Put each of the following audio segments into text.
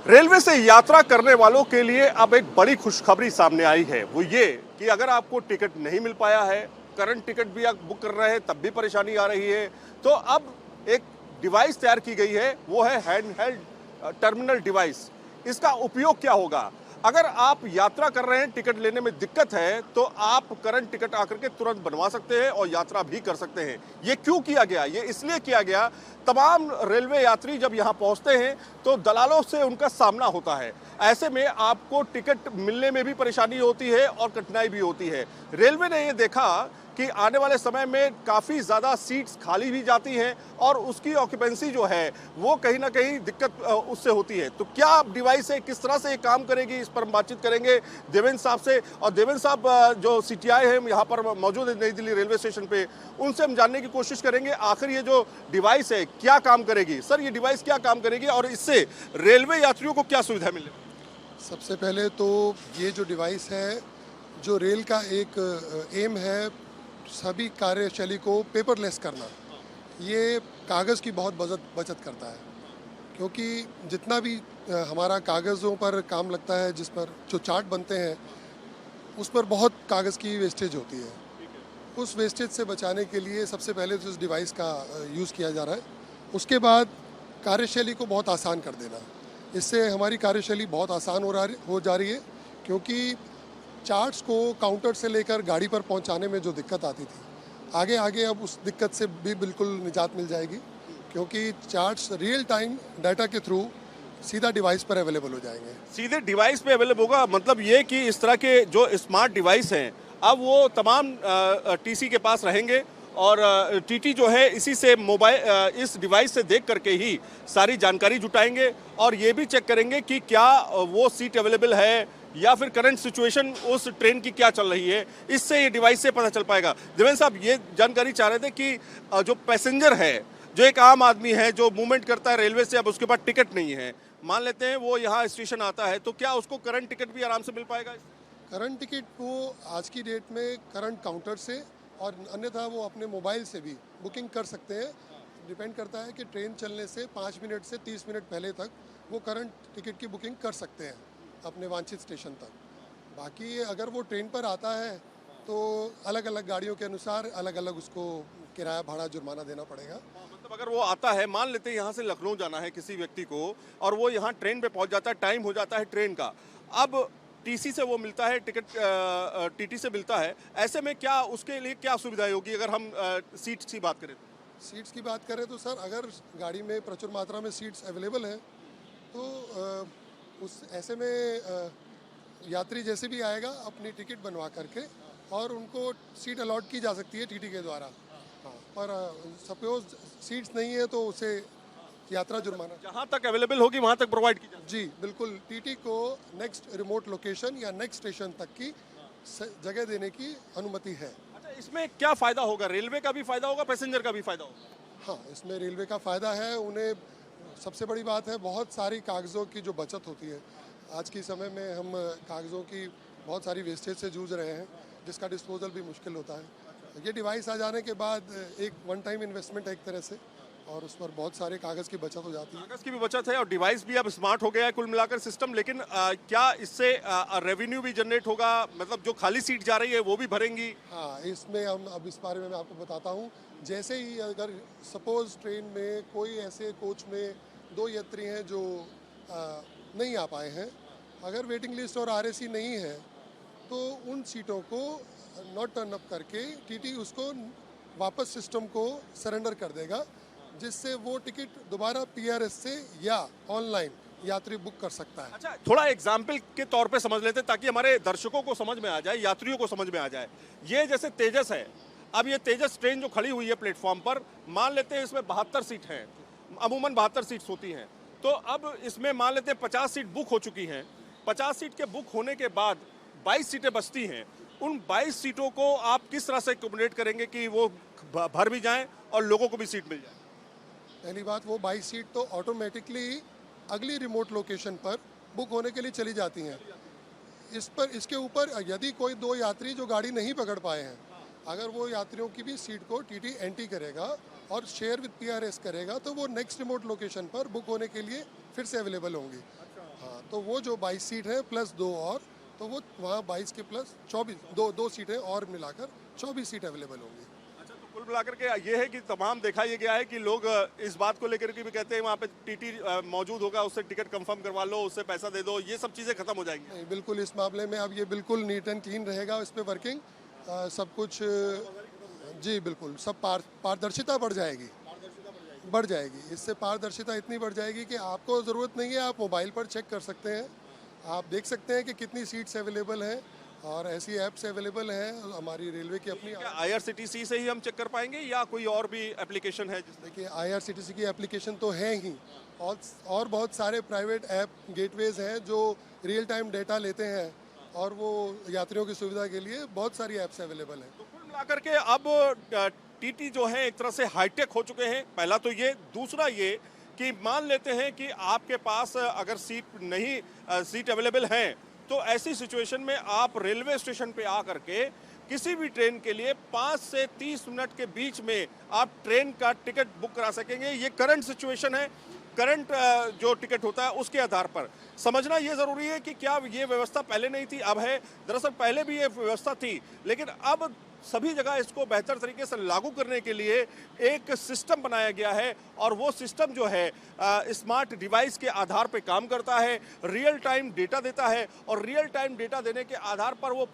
Railway से यात्रा करने वालों के लिए अब एक बड़ी खुशखबरी सामने आई है। वो ये कि अगर आपको टिकट नहीं मिल पाया है, करंट टिकट भी आप बुक कर रहे हैं तब भी परेशानी आ रही है, तो अब एक डिवाइस तैयार की गई है। वो है हैंड हेल्ड टर्मिनल डिवाइस। इसका उपयोग क्या होगा? अगर आप यात्रा कर रहे हैं, टिकट लेने में दिक्कत है, तो आप करंट टिकट आकर के तुरंत बनवा सकते हैं और यात्रा भी कर सकते हैं। ये क्यों किया गया? ये इसलिए किया गया, तमाम रेलवे यात्री जब यहाँ पहुंचते हैं तो दलालों से उनका सामना होता है। ऐसे में आपको टिकट मिलने में भी परेशानी होती है और कठिनाई भी होती है। रेलवे ने ये देखा कि आने वाले समय में काफ़ी ज़्यादा सीट्स खाली भी जाती हैं और उसकी ऑक्यूपेंसी जो है वो कहीं ना कहीं दिक्कत उससे होती है। तो क्या डिवाइस है, किस तरह से ये काम करेगी, इस पर हम बातचीत करेंगे देवेंद्र साहब से। और देवेंद्र साहब जो सीटीआई है यहाँ पर मौजूद है नई दिल्ली रेलवे स्टेशन पे, उनसे हम जानने की कोशिश करेंगे आखिर ये जो डिवाइस है क्या काम करेगी। सर, ये डिवाइस क्या काम करेगी और इससे रेलवे यात्रियों को क्या सुविधा मिलेगी? सबसे पहले तो ये जो डिवाइस है, जो रेल का एक एम है सभी कार्यशैली को पेपरलेस करना, ये कागज़ की बहुत बचत करता है। क्योंकि जितना भी हमारा कागज़ों पर काम लगता है, जिस पर जो चार्ट बनते हैं उस पर बहुत कागज़ की वेस्टेज होती है। उस वेस्टेज से बचाने के लिए सबसे पहले तो इस डिवाइस का यूज़ किया जा रहा है। उसके बाद कार्यशैली को बहुत आसान कर देना, इससे हमारी कार्यशैली बहुत आसान हो जा रही है। क्योंकि चार्ट्स को काउंटर से लेकर गाड़ी पर पहुंचाने में जो दिक्कत आती थी, आगे आगे अब उस दिक्कत से भी बिल्कुल निजात मिल जाएगी। क्योंकि चार्ट्स रियल टाइम डाटा के थ्रू सीधा डिवाइस पर अवेलेबल हो जाएंगे। सीधे डिवाइस पे अवेलेबल होगा, मतलब ये कि इस तरह के जो स्मार्ट डिवाइस हैं अब वो तमाम टीसी के पास रहेंगे और टीटी जो है इसी से मोबाइल इस डिवाइस से देख करके ही सारी जानकारी जुटाएंगे और ये भी चेक करेंगे कि क्या वो सीट अवेलेबल है या फिर करंट सिचुएशन उस ट्रेन की क्या चल रही है। इससे ये डिवाइस से पता चल पाएगा। देवेंद्र साहब, ये जानकारी चाह रहे थे कि जो पैसेंजर है, जो एक आम आदमी है जो मूवमेंट करता है रेलवे से, अब उसके पास टिकट नहीं है, मान लेते हैं वो यहाँ स्टेशन आता है, तो क्या उसको करंट टिकट भी आराम से मिल पाएगा? करंट टिकट वो आज की डेट में करंट काउंटर से और अन्यथा वो अपने मोबाइल से भी बुकिंग कर सकते हैं। डिपेंड करता है कि ट्रेन चलने से 5 मिनट से 30 मिनट पहले तक वो करंट टिकट की बुकिंग कर सकते हैं अपने वांछित स्टेशन तक। बाकी अगर वो ट्रेन पर आता है तो अलग अलग गाड़ियों के अनुसार अलग अलग उसको किराया भाड़ा जुर्माना देना पड़ेगा। मतलब अगर वो आता है, मान लेते हैं यहाँ से लखनऊ जाना है किसी व्यक्ति को और वो यहाँ ट्रेन पे पहुँच जाता है, टाइम हो जाता है ट्रेन का, अब टीसी से वो मिलता है, टिकट टीटी से मिलता है, ऐसे में क्या उसके लिए क्या सुविधा होगी अगर हम सीट्स की बात करें तो? सीट्स की बात करें तो सर, अगर गाड़ी में प्रचुर मात्रा में सीट्स अवेलेबल हैं तो उस ऐसे में यात्री जैसे भी आएगा अपनी टिकट बनवा करके और उनको सीट अलॉट की जा सकती है टीटी के द्वारा। हाँ, पर सपोज सीट्स नहीं है तो उसे यात्रा जुर्माना जहाँ तक अवेलेबल होगी वहाँ तक प्रोवाइड की जाएगी। जी बिल्कुल, टीटी को नेक्स्ट रिमोट लोकेशन या नेक्स्ट स्टेशन तक की जगह देने की अनुमति है। अच्छा, इसमें क्या फ़ायदा होगा? रेलवे का भी फ़ायदा होगा, पैसेंजर का भी फ़ायदा होगा? हाँ, इसमें रेलवे का फ़ायदा है। उन्हें सबसे बड़ी बात है, बहुत सारी कागज़ों की जो बचत होती है। आज के समय में हम कागज़ों की बहुत सारी वेस्टेज से जूझ रहे हैं, जिसका डिस्पोजल भी मुश्किल होता है। ये डिवाइस आ जाने के बाद एक वन टाइम इन्वेस्टमेंट है एक तरह से, और उस पर बहुत सारे कागज़ की बचत हो जाती है। कागज़ की भी बचत है और डिवाइस भी अब स्मार्ट हो गया है कुल मिलाकर सिस्टम। लेकिन क्या इससे रेवेन्यू भी जनरेट होगा? मतलब जो खाली सीट जा रही है वो भी भरेंगी? हाँ, इसमें हम अब इस बारे में मैं आपको बताता हूँ। जैसे ही अगर सपोज़ ट्रेन में कोई ऐसे कोच में 2 यात्री हैं जो नहीं आ पाए हैं, अगर वेटिंग लिस्ट और आरएसी नहीं है तो उन सीटों को नॉट टर्न अप करके टीटी उसको वापस सिस्टम को सरेंडर कर देगा, जिससे वो टिकट दोबारा पीआरएस से या ऑनलाइन यात्री बुक कर सकता है। अच्छा, थोड़ा एग्जाम्पल के तौर पे समझ लेते हैं ताकि हमारे दर्शकों को समझ में आ जाए, यात्रियों को समझ में आ जाए। ये जैसे तेजस है, अब ये तेजस ट्रेन जो खड़ी हुई है प्लेटफॉर्म पर, मान लेते हैं इसमें 72 सीट हैं, अमूमन 72 सीट्स होती हैं, तो अब इसमें मान लेते हैं 50 सीट बुक हो चुकी हैं। 50 सीट के बुक होने के बाद 22 सीटें बचती हैं। उन 22 सीटों को आप किस तरह से एकोमोडेट करेंगे कि वो भर भी जाएं और लोगों को भी सीट मिल जाए? पहली बात, वो 22 सीट तो ऑटोमेटिकली अगली रिमोट लोकेशन पर बुक होने के लिए चली जाती हैं। इसके ऊपर यदि कोई 2 यात्री जो गाड़ी नहीं पकड़ पाए हैं, अगर वो यात्रियों की भी सीट को टीटी एंट्री करेगा और शेयर विद पीआरएस करेगा तो वो नेक्स्ट रिमोट लोकेशन पर बुक होने के लिए फिर से अवेलेबल होंगी। हाँ, तो वो जो 22 सीट है प्लस 2 और, तो वो वहाँ 22 के प्लस 24, दो सीटें और मिलाकर 24 सीट अवेलेबल होंगी। अच्छा, तो कुल मिलाकर के ये है कि तमाम देखा ये गया है कि लोग इस बात को लेकर के भी कहते हैं वहाँ पे टीटी मौजूद होगा, उससे टिकट कंफर्म करवा लो, उससे पैसा दे दो, ये सब चीज़ें खत्म हो जाएंगी। नहीं, बिल्कुल इस मामले में अब ये बिल्कुल नीट एंड क्लीन रहेगा, इस पे वर्किंग सब कुछ जी बिल्कुल, सब पारदर्शिता बढ़ जाएगी। इससे पारदर्शिता इतनी बढ़ जाएगी कि आपको ज़रूरत नहीं है, आप मोबाइल पर चेक कर सकते हैं, आप देख सकते हैं कि कितनी सीट्स अवेलेबल हैं, और ऐसी ऐप्स अवेलेबल हैं हमारी रेलवे की अपनी। क्या IRCTC से ही हम चेक कर पाएंगे या कोई और भी एप्लीकेशन है देखिए IRCTC की एप्लीकेशन तो है ही, और बहुत सारे प्राइवेट ऐप गेटवेज हैं जो रियल टाइम डेटा लेते हैं, और वो यात्रियों की सुविधा के लिए बहुत सारी ऐप्स अवेलेबल हैं। तो कुल मिलाकर के अब टीटी जो है एक तरह से हाईटेक हो चुके हैं। पहला तो ये, दूसरा ये कि मान लेते हैं कि आपके पास अगर सीट अवेलेबल है, तो ऐसी सिचुएशन में आप रेलवे स्टेशन पे आकर के किसी भी ट्रेन के लिए 5 से 30 मिनट के बीच में आप ट्रेन का टिकट बुक करा सकेंगे। ये करंट सिचुएशन है, करंट जो टिकट होता है उसके आधार पर। समझना ये ज़रूरी है कि क्या ये व्यवस्था पहले नहीं थी, अब है। दरअसल पहले भी ये व्यवस्था थी, लेकिन अब सभी जगह इसको बेहतर तरीके से लागू करने के लिए एक सिस्टम बनाया गया है, और वो सिस्टम जो है स्मार्ट डिवाइस के आधार पे काम करता है, रियल टाइम डेटा देता है, और रियल टाइम डेटा देने के आधार पर वो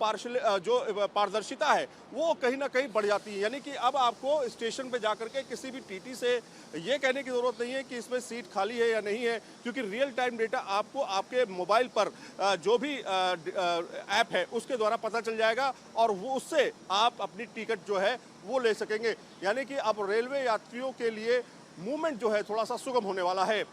जो पारदर्शिता है वो कहीं ना कहीं बढ़ जाती है। यानी कि अब आपको स्टेशन पे जाकर के किसी भी टीटी से ये कहने की ज़रूरत नहीं है कि इसमें सीट खाली है या नहीं है, क्योंकि रियल टाइम डेटा आपको आपके मोबाइल पर जो भी ऐप है उसके द्वारा पता चल जाएगा, और वो उससे आप अपनी टिकट जो है वो ले सकेंगे। यानी कि अब रेलवे यात्रियों के लिए मूवमेंट जो है थोड़ा सा सुगम होने वाला है।